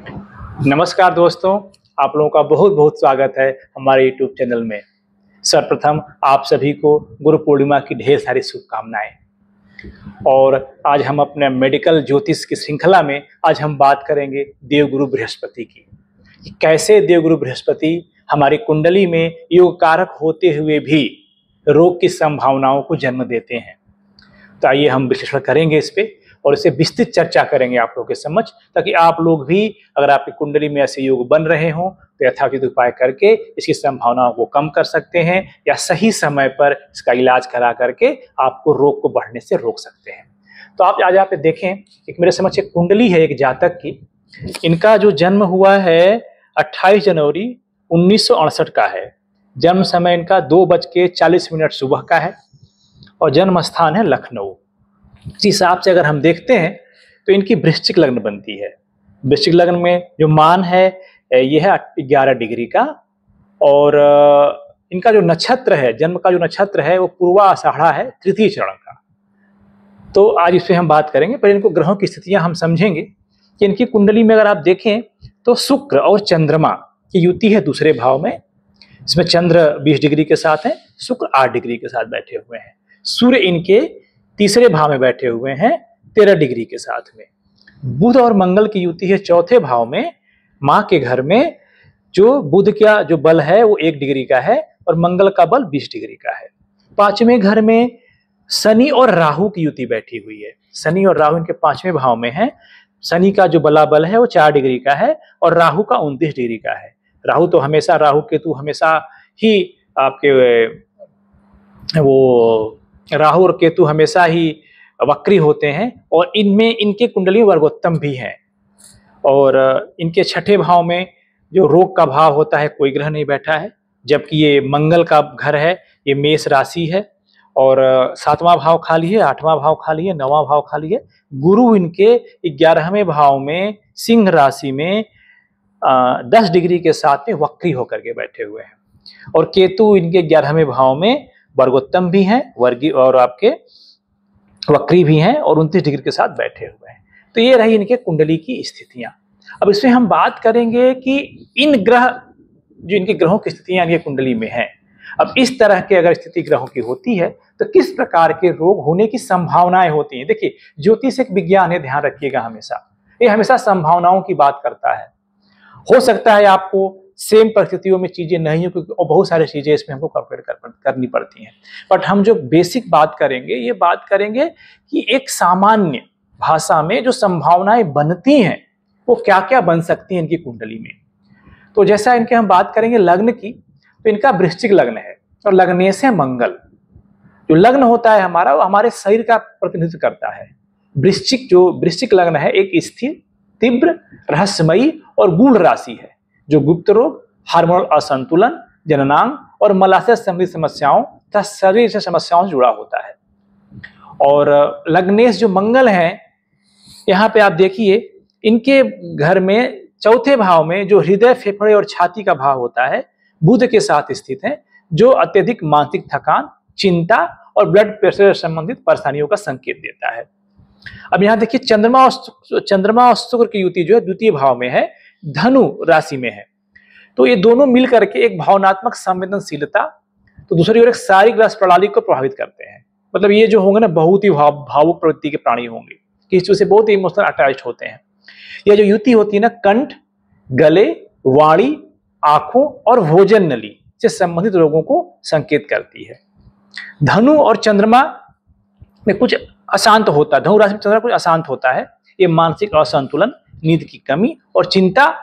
नमस्कार दोस्तों, आप लोगों का बहुत बहुत स्वागत है हमारे YouTube चैनल में। सर्वप्रथम आप सभी को गुरु पूर्णिमा की ढेर सारी शुभकामनाएं। और आज हम अपने मेडिकल ज्योतिष की श्रृंखला में आज हम बात करेंगे देवगुरु बृहस्पति की। कि कैसे देवगुरु बृहस्पति हमारी कुंडली में योग कारक होते हुए भी रोग की संभावनाओं को जन्म देते हैं। तो आइए हम विश्लेषण करेंगे इस पे और इसे विस्तृत चर्चा करेंगे आप लोगों के समझ, ताकि आप लोग भी अगर आपकी कुंडली में ऐसे योग बन रहे हों तो यथाचित उपाय करके इसकी संभावनाओं को कम कर सकते हैं या सही समय पर इसका इलाज करा करके आपको रोग को बढ़ने से रोक सकते हैं। तो आप आज यहाँ पे देखें, एक मेरे समझ एक कुंडली है एक जातक की। इनका जो जन्म हुआ है 28 जनवरी 1968 का है। जन्म समय इनका 2:40 सुबह का है और जन्म स्थान है लखनऊ। इस हिसाब से अगर हम देखते हैं तो इनकी वृश्चिक लग्न बनती है। वृश्चिक लग्न में जो मान है ये है 11 डिग्री का और इनका जो नक्षत्र है, जन्म का जो नक्षत्र है वो पूर्वा आषाढ़ा है, तृतीय चरण का। तो आज इस पे हम बात करेंगे, पर इनको ग्रहों की स्थितियां हम समझेंगे कि इनकी कुंडली में अगर आप देखें तो शुक्र और चंद्रमा की युति है दूसरे भाव में। इसमें चंद्र 20 डिग्री के साथ है, शुक्र 8 डिग्री के साथ बैठे हुए हैं। सूर्य इनके तीसरे भाव में बैठे हुए हैं 13 डिग्री के साथ में। बुध और मंगल की युति है चौथे भाव में, मां के घर में। जो बुध का जो बल है वो 1 डिग्री का है और मंगल का बल 20 डिग्री का है। पांचवें घर में शनि और राहु की युति बैठी हुई है। शनि और राहु इनके पांचवें भाव में है। शनि का जो बला बल है वो 4 डिग्री का है और राहु का 29 डिग्री का है। राहु तो हमेशा, राहु केतु हमेशा ही आपके वो राहु और केतु हमेशा ही वक्री होते हैं और इनमें इनके कुंडली वर्गोत्तम भी हैं। और इनके छठे भाव में जो रोग का भाव होता है कोई ग्रह नहीं बैठा है, जबकि ये मंगल का घर है, ये मेष राशि है और 7वां भाव खाली है, 8वां भाव खाली है, 9वां भाव खाली है। गुरु इनके 11वें भाव में सिंह राशि में 10 डिग्री के साथ में वक्री होकर के बैठे हुए हैं और केतु इनके 11वें भाव में वर्गोत्तम भी हैं, वर्गी और आपके वक्री भी हैं और 29 डिग्री के साथ बैठे हुए हैं। तो ये रही इनके कुंडली की स्थितियां। अब इसमें हम बात करेंगे कि इन ग्रह, जो इनके ग्रहों की स्थितियां इनके कुंडली में हैं, अब इस तरह के अगर स्थिति ग्रहों की होती है तो किस प्रकार के रोग होने की संभावनाएं होती हैं। देखिए, ज्योतिष एक विज्ञान है, ध्यान रखिएगा हमेशा। ये हमेशा संभावनाओं की बात करता है। हो सकता है आपको सेम परिस्थितियों में चीजें नहीं हो, क्योंकि और बहुत सारी चीजें इसमें हमको कैलकुलेट करनी पड़ती हैं। बट हम जो बेसिक बात करेंगे, ये बात करेंगे कि एक सामान्य भाषा में जो संभावनाएं बनती हैं वो क्या क्या बन सकती हैं इनकी कुंडली में। तो जैसा इनके हम बात करेंगे लग्न की, तो इनका वृश्चिक लग्न है और लग्नेश है मंगल। जो लग्न होता है हमारा, वो हमारे शरीर का प्रतिनिधित्व करता है। वृश्चिक लग्न है एक स्थिर, तीव्र, रहस्यमयी और गूढ़ राशि है जो गुप्त रोग, हार्मोनल असंतुलन, जननांग और मलाशय संबंधी समस्याओं तथा शरीर से समस्याओं से जुड़ा होता है। और लग्नेश जो मंगल हैं, यहाँ पे आप देखिए इनके घर में चौथे भाव में जो हृदय, फेफड़े और छाती का भाव होता है बुध के साथ स्थित है, जो अत्यधिक मानसिक थकान, चिंता और ब्लड प्रेशर से संबंधित परेशानियों का संकेत देता है। अब यहाँ देखिए चंद्रमा और शुक्र की युति जो है द्वितीय भाव में है, धनु राशि में है। तो ये दोनों मिल करके एक भावनात्मक संवेदनशीलता, तो दूसरी ओर एक शारीरिक रस प्रणाली को प्रभावित करते हैं। मतलब ये जो होंगे ना बहुत ही भावुक प्रवृत्ति के प्राणी होंगे, कि इस से बहुत ही इमोशनल अटैच्ड होते हैं। यह जो युति होती है ना, कंठ, गले, वाणी, आंखों और भोजन नली से संबंधित रोगों को संकेत करती है। धनु और चंद्रमा में कुछ अशांत होता है, धनु राशि में चंद्रमा कुछ अशांत होता है। ये मानसिक असंतुलन, नींद की कमी और चिंता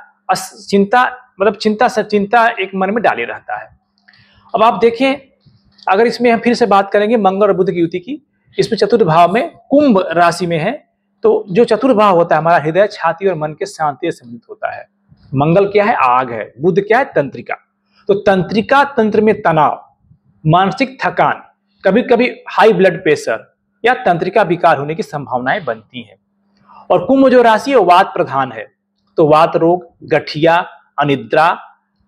एक मन में डाले रहता है। अब आप देखें, अगर इसमें हम फिर से बात करेंगे मंगल और बुध की युति की, इसमें चतुर्थ भाव में कुंभ राशि में है। तो जो चतुर्थ भाव होता है हमारा हृदय, छाती और मन के शांति से संबंधित होता है। मंगल क्या है? आग है। बुध क्या है? तंत्रिका। तो तंत्रिका तंत्र में तनाव, मानसिक थकान, कभी कभी हाई ब्लड प्रेशर या तंत्रिका विकार होने की संभावनाएं बनती हैं। और कुंभ जो राशि है वात प्रधान है, तो वात रोग, गठिया, अनिद्रा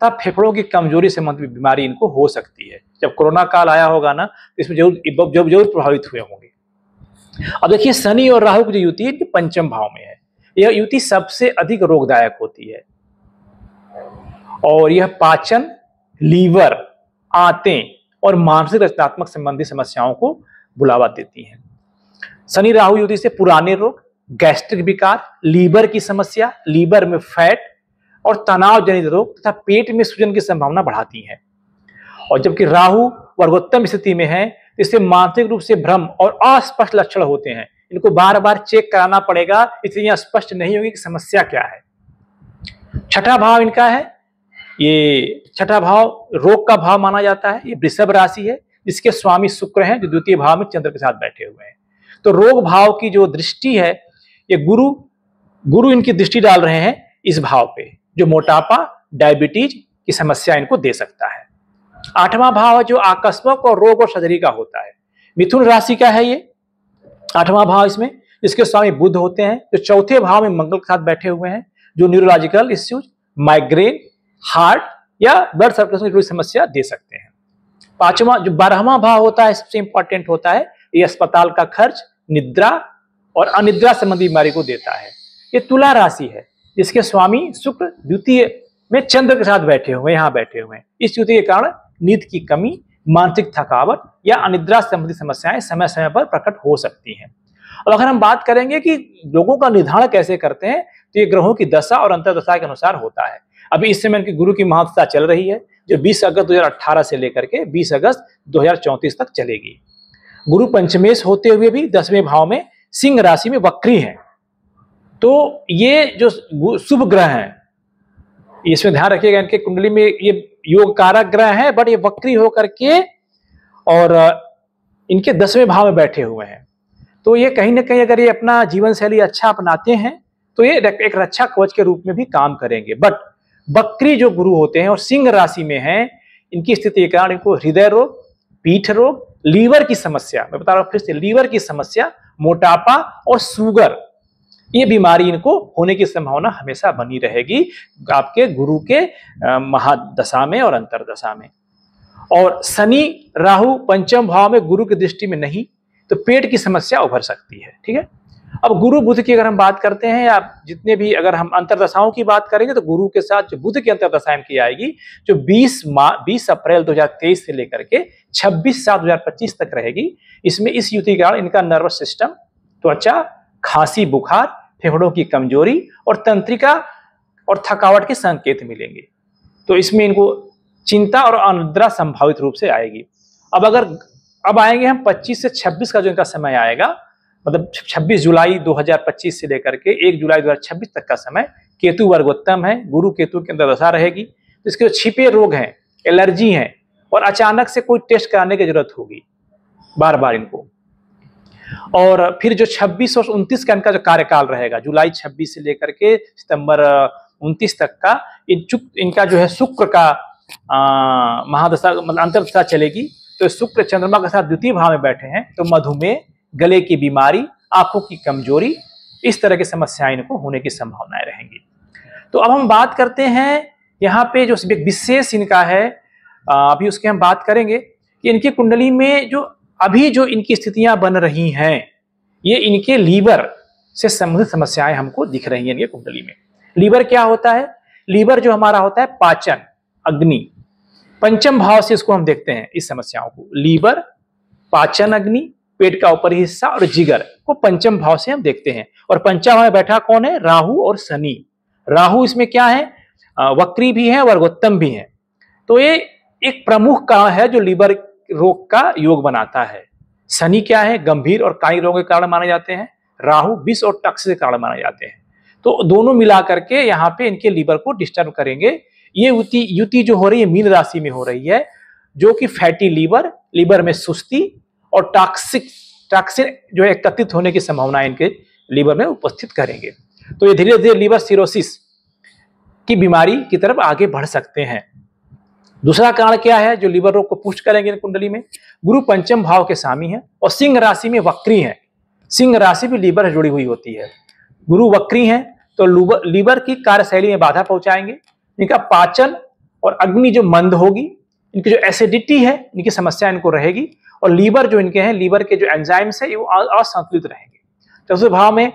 तथा फेफड़ों की कमजोरी से संबंधित बीमारी इनको हो सकती है। जब कोरोना काल आया होगा ना, इसमें जरूर प्रभावित हुए होंगे। अब देखिए शनि और राहु की जो युति है पंचम भाव में है। यह युति सबसे अधिक रोगदायक होती है और यह पाचन, लीवर, आंतें और मानसिक रचनात्मक संबंधी समस्याओं को बुलावा देती है। शनि राहु युति से पुराने रोग, गैस्ट्रिक विकार, लीवर की समस्या, लीवर में फैट और तनाव जनित रोग तथा पेट में सूजन की संभावना बढ़ाती है। और जबकि राहु वर्गोत्तम स्थिति में है, इससे मानसिक रूप से भ्रम और अस्पष्ट लक्षण होते हैं। इनको बार बार चेक कराना पड़ेगा, इसलिए स्पष्ट नहीं होगी कि समस्या क्या है। छठा भाव इनका है, ये छठा भाव रोग का भाव माना जाता है। ये वृषभ राशि है, जिसके स्वामी शुक्र हैं, जो द्वितीय भाव में चंद्र के साथ बैठे हुए हैं। तो रोग भाव की जो दृष्टि है, ये गुरु इनकी दृष्टि डाल रहे हैं इस भाव पे, जो मोटापा, डायबिटीज की समस्या इनको दे सकता है। आठवां भाव है जो आकस्मिक और रोग और सर्जरी का होता है। मिथुन राशि का है ये आठवां भाव, इसमें इसके स्वामी बुध होते हैं, जो चौथे भाव में मंगल के साथ बैठे हुए हैं, जो न्यूरोलॉजिकल इश्यूज, माइग्रेन, हार्ट या ब्लड सर्कुलेशन की समस्या दे सकते हैं। पांचवा जो 12वां भाव होता है, सबसे इंपॉर्टेंट होता है, ये अस्पताल का खर्च, निद्रा और अनिद्रा संबंधी बीमारी को देता है। ये तुला राशि है, जिसके स्वामी शुक्र द्वितीय में चंद्र के साथ बैठे हुए, यहाँ बैठे हुए हैं। इस युति के कारण नींद की कमी, मानसिक थकावट या अनिद्रा संबंधी समस्याएं समय समय पर प्रकट हो सकती हैं। और अगर हम बात करेंगे कि लोगों का निर्धारण कैसे करते हैं, तो ये ग्रहों की दशा और अंतर्दशा के अनुसार होता है। अभी इस समय इनकी गुरु की महादशा चल रही है, जो 20 अगस्त 2018 से लेकर के 20 अगस्त 2034 तक चलेगी। गुरु पंचमेश होते हुए भी 10वें भाव में सिंह राशि में वक्री है। तो ये जो शुभ ग्रह हैं, इसमें ध्यान रखिएगा, इनके कुंडली में ये योग कारक ग्रह है, बट ये वक्री होकर के और इनके 10वें भाव में बैठे हुए हैं। तो ये कहीं ना कहीं अगर ये अपना जीवन शैली अच्छा अपनाते हैं, तो ये एक रक्षा कवच के रूप में भी काम करेंगे। बट वक्री जो गुरु होते हैं और सिंह राशि में हैं, इनकी स्थिति के कारण इनको हृदय रोग, पीठ रोग, लीवर की समस्या, मैं बता रहा हूं फिर से, लीवर की समस्या, मोटापा और शुगर, ये बीमारी इनको होने की संभावना हमेशा बनी रहेगी आपके गुरु के महादशा में और अंतरदशा में। और शनि राहु पंचम भाव में गुरु की दृष्टि में नहीं, तो पेट की समस्या उभर सकती है। ठीक है, अब गुरु बुध की अगर हम बात करते हैं, या जितने भी अगर हम अंतरदशाओं की बात करेंगे, तो गुरु के साथ जो बुध की अंतरदशा इनकी आएगी, जो 20 अप्रैल 2023 से लेकर के 26/7/2025 तक रहेगी। इसमें इस युति के कारण इनका नर्वस सिस्टम, त्वचा, खांसी, बुखार, फेफड़ों की कमजोरी और तंत्रिका और थकावट के संकेत मिलेंगे। तो इसमें इनको चिंता और अनिद्रा संभावित रूप से आएगी। अब आएंगे हम 25 से 26 का जो इनका समय आएगा, मतलब 26 जुलाई 2025 से लेकर के 1 जुलाई 2026 तक का समय। केतु वर्गोत्तम है, गुरु केतु के अंदर दशा रहेगी। तो इसके जो छिपे रोग हैं, एलर्जी हैं, और अचानक से कोई टेस्ट कराने की जरूरत होगी बार बार इनको। और फिर जो 26 और 29 का इनका जो कार्यकाल रहेगा, जुलाई 26 से लेकर के सितंबर 29 तक का, इनका जो है शुक्र का महादशा मतलब अंतरदशा चलेगी। तो शुक्र चंद्रमा के साथ द्वितीय भाव में बैठे हैं, तो मधुमेह, गले की बीमारी, आंखों की कमजोरी, इस तरह की समस्याएं इनको होने की संभावनाएं रहेंगी। तो अब हम बात करते हैं यहाँ पे जो विशेष इनका है, अभी उसकी हम बात करेंगे कि इनकी कुंडली में जो इनकी स्थितियां बन रही हैं, ये इनके लीवर से संबंधित समस्याएं हमको दिख रही हैं इनके कुंडली में। लीवर क्या होता है? लीवर जो हमारा होता है पाचन, अग्नि, पंचम भाव से इसको हम देखते हैं इस समस्याओं को। लीवर, पाचन अग्नि, पेट का ऊपरी हिस्सा और जिगर को पंचम भाव से हम देखते हैं। और पंचम भाव में बैठा कौन है? राहु और शनि। राहु इसमें क्या है? वक्री भी है, वर्गोत्तम भी है। तो ये एक प्रमुख कारण है जो लीवर रोग का योग बनाता है। शनि क्या है? गंभीर और कायिक रोग के कारण माने जाते हैं। राहु विष और टक्स के कारण माने जाते हैं। तो दोनों मिला करके यहाँ पे इनके लीवर को डिस्टर्ब करेंगे। ये युति जो हो रही है मीन राशि में हो रही है, जो कि फैटी लीवर में सुस्ती और टॉक्सिन जो एकत्रित होने की संभावना इनके लीवर में उपस्थित करेंगे। तो ये धीरे धीरे लीवर सिरोसिस की बीमारी की तरफ आगे बढ़ सकते हैं। दूसरा कारण क्या है जो लीवर रोग को पुष्ट करेंगे कुंडली में? गुरु पंचम भाव के स्वामी है और सिंह राशि में वक्री है। सिंह राशि भी लीवर से जुड़ी हुई होती है। गुरु वक्री है तो लीवर की कार्यशैली में बाधा पहुंचाएंगे। इनका पाचन और अग्नि जो मंद होगी, इनकी जो एसिडिटी है, इनकी समस्या इनको रहेगी। और लीवर जो इनके हैं, लीवर के जो एंजाइम्स है वो असंतुलित रहेंगे। चौथे भाव में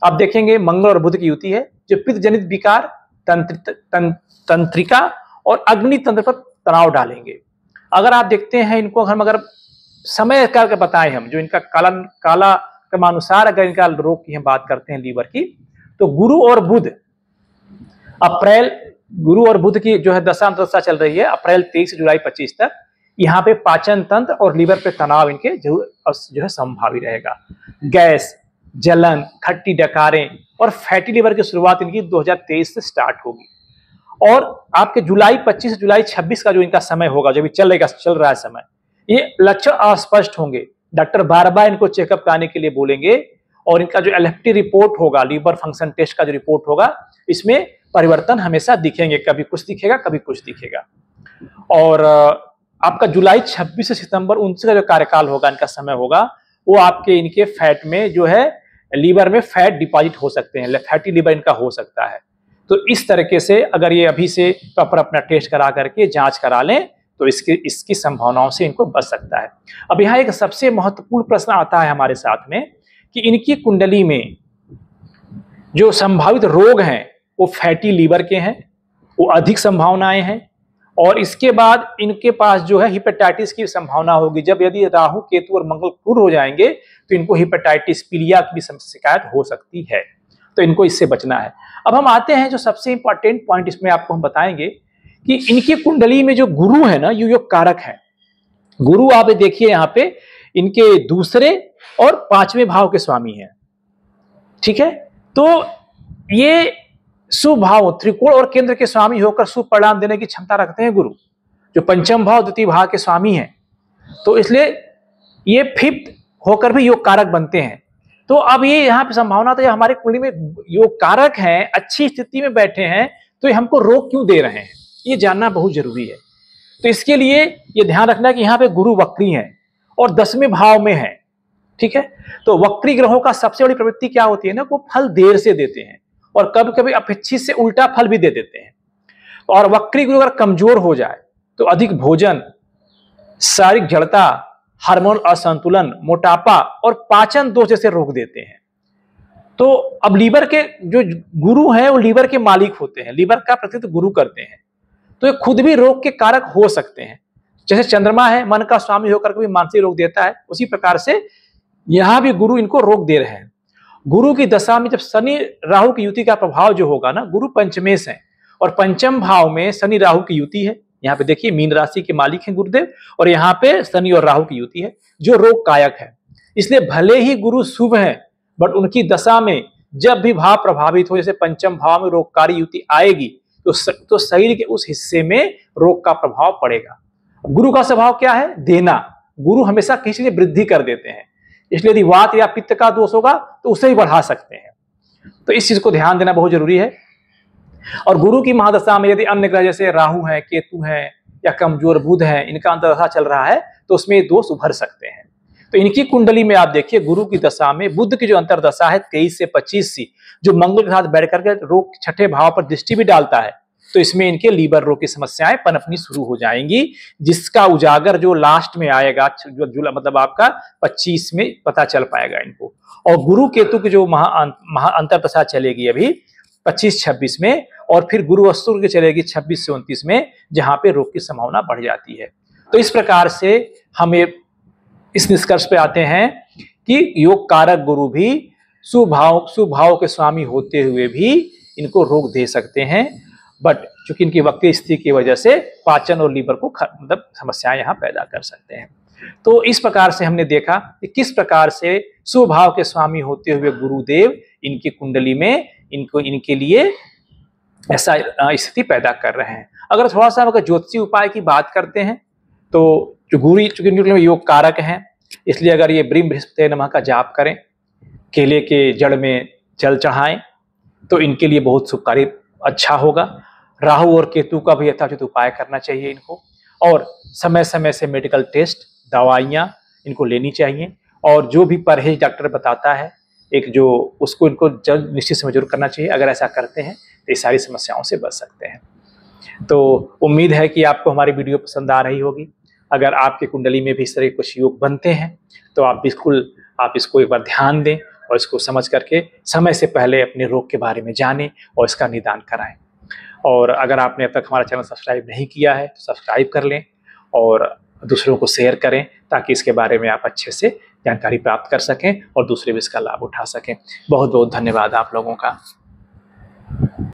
आप देखेंगे मंगल और बुध की युति है, जो पित्त जनित विकार, तंत्रिका और अग्नि तंत्र पर तनाव डालेंगे। अगर आप देखते हैं इनको, हम अगर समय करके बताएं, हम जो इनका काला क्रमानुसार अगर इनका रोग की हम बात करते हैं लीवर की, तो गुरु और बुध की जो है दशा अंतर्दशा चल रही है अप्रैल 23 से जुलाई 25 तक। यहाँ पे पाचन तंत्र और लीवर पे तनाव इनके जो है संभावी रहेगा। गैस, जलन, खट्टी डकारें और फैटी लीवर की शुरुआत इनकी 2023 से स्टार्ट होगी। और आपके जुलाई 25 से जुलाई 26 का जो इनका समय होगा, जो भी चल रहा है समय, ये लक्षण अस्पष्ट होंगे। डॉक्टर बार बार इनको चेकअप कराने के लिए बोलेंगे और इनका जो एलएफटी रिपोर्ट होगा, लीवर फंक्शन टेस्ट का जो रिपोर्ट होगा, इसमें परिवर्तन हमेशा दिखेंगे, कभी कुछ दिखेगा कभी कुछ दिखेगा। और आपका जुलाई 26 से सितंबर 29 का जो कार्यकाल होगा, इनका समय होगा, वो आपके इनके फैट में जो है लीवर में फैट डिपॉजिट हो सकते हैं, फैटी लीवर इनका हो सकता है। तो इस तरीके से अगर ये अभी से प्रॉपर अपना टेस्ट करा करके जांच करा लें तो इसकी संभावनाओं से इनको बच सकता है। अब यहाँ एक सबसे महत्वपूर्ण प्रश्न आता है हमारे साथ में कि इनकी कुंडली में जो संभावित रोग हैं वो फैटी लीवर के हैं, वो अधिक संभावनाएं हैं। और इसके बाद इनके पास जो है हेपेटाइटिस की संभावना होगी। जब यदि राहु, केतु और मंगल क्रूर हो जाएंगे तो इनको हेपेटाइटिस, पीलिया की शिकायत हो सकती है, तो इनको इससे बचना है। अब हम आते हैं जो सबसे इंपॉर्टेंट पॉइंट इसमें आपको हम बताएंगे कि इनकी कुंडली में जो गुरु है ना, योग कारक है। गुरु आप देखिए यहाँ पे इनके दूसरे और 5वें भाव के स्वामी हैं, ठीक है। तो ये शुभ भाव, त्रिकोण और केंद्र के स्वामी होकर शुभ परिणाम देने की क्षमता रखते हैं गुरु, जो पंचम भाव, द्वितीय भाव के स्वामी हैं। तो इसलिए ये 5th होकर भी योग कारक बनते हैं। तो अब ये यहाँ पे संभावना, तो ये हमारे कुंडली में योग कारक हैं, अच्छी स्थिति में बैठे हैं, तो ये हमको रोग क्यों दे रहे हैं, ये जानना बहुत जरूरी है। तो इसके लिए ये ध्यान रखना कि यहाँ पे गुरु वक्री हैं और 10वें भाव में है, ठीक है। तो वक्री ग्रहों का सबसे बड़ी प्रवृत्ति क्या होती है ना, वो फल देर से देते हैं और कभी कभी अपेक्षित से उल्टा फल भी दे देते हैं। और वक्री गुरु अगर कमजोर हो जाए तो अधिक भोजन, शारीरिक जड़ता, हार्मोन असंतुलन, मोटापा और पाचन दोष जैसे रोग देते हैं। तो अब लीवर के जो गुरु हैं वो लीवर के मालिक होते हैं, लीवर का प्रतिनिधित्व गुरु करते हैं, तो ये खुद भी रोग के कारक हो सकते हैं। जैसे चंद्रमा है, मन का स्वामी होकर के भी मानसिक रोग देता है, उसी प्रकार से यहां भी गुरु इनको रोग दे रहे हैं। गुरु की दशा में जब शनि राहु की युति का प्रभाव जो होगा ना, गुरु पंचमेश है और पंचम भाव में शनि राहु की युति है। यहाँ पे देखिए मीन राशि के मालिक हैं गुरुदेव, और यहाँ पे शनि और राहु की युति है जो रोग कायक है। इसलिए भले ही गुरु शुभ है, बट उनकी दशा में जब भी भाव प्रभावित हो, जैसे पंचम भाव में रोगकारी युति आएगी, तो शरीर के उस हिस्से में रोग का प्रभाव पड़ेगा। गुरु का स्वभाव क्या है, देना। गुरु हमेशा किसी से वृद्धि कर देते हैं, इसलिए यदि वात या पित्त का दोष होगा तो उसे भी बढ़ा सकते हैं। तो इस चीज को ध्यान देना बहुत जरूरी है। और गुरु की महादशा में यदि अन्य ग्रह जैसे राहु है, केतु है या कमजोर बुध है, इनका अंतर्दशा चल रहा है, तो उसमें दोष उभर सकते हैं। तो इनकी कुंडली में आप देखिए गुरु की दशा में बुध की जो अंतर्दशा है 23 से 25 सी, जो मंगल के साथ बैठ करके रोग 6ठे भाव पर दृष्टि भी डालता है, तो इसमें इनके लीवर रोग की समस्याएं पनपनी शुरू हो जाएंगी, जिसका उजागर जो लास्ट में आएगा, जो मतलब आपका 25 में पता चल पाएगा इनको। और गुरु केतु की जो महा अंतर्दशा चलेगी अभी 25-26 में, और फिर गुरु असुर की चलेगी 26 से 29 में, जहां पे रोग की संभावना बढ़ जाती है। तो इस प्रकार से हमें इस निष्कर्ष पे आते हैं कि योग कारक गुरु भी शुभ भाव के स्वामी होते हुए भी इनको रोग दे सकते हैं, बट चूंकि इनकी वक्री स्थिति की वजह से पाचन और लीवर को मतलब समस्याएं यहाँ पैदा कर सकते हैं। तो इस प्रकार से हमने देखा कि किस प्रकार से शुभ भाव के स्वामी होते हुए गुरुदेव इनकी कुंडली में इनके लिए ऐसा स्थिति पैदा कर रहे हैं। अगर थोड़ा सा अगर ज्योतिषी उपाय की बात करते हैं तो जो गुरु चूंकि योग कारक हैं, इसलिए अगर ये ब्रीम बृहस्पति नमः का जाप करें, केले के जड़ में जल चढ़ाएं, तो इनके लिए बहुत शुभकारी अच्छा होगा। राहु और केतु का भी यथाचित उपाय करना चाहिए इनको, और समय समय से मेडिकल टेस्ट, दवाइयाँ इनको लेनी चाहिए, और जो भी परहेज डॉक्टर बताता है एक जो उसको इनको जल्द निश्चित समय जरूर करना चाहिए। अगर ऐसा करते हैं तो ये सारी समस्याओं से बच सकते हैं। तो उम्मीद है कि आपको हमारी वीडियो पसंद आ रही होगी। अगर आपकी कुंडली में भी इस तरह कुछ योग बनते हैं तो आप बिल्कुल इसको एक बार ध्यान दें और इसको समझ करके समय से पहले अपने रोग के बारे में जानें और इसका निदान कराएं। और अगर आपने अब तक हमारा चैनल सब्सक्राइब नहीं किया है तो सब्सक्राइब कर लें और दूसरों को शेयर करें, ताकि इसके बारे में आप अच्छे से जानकारी प्राप्त कर सकें और दूसरे भी इसका लाभ उठा सकें। बहुत बहुत धन्यवाद आप लोगों का।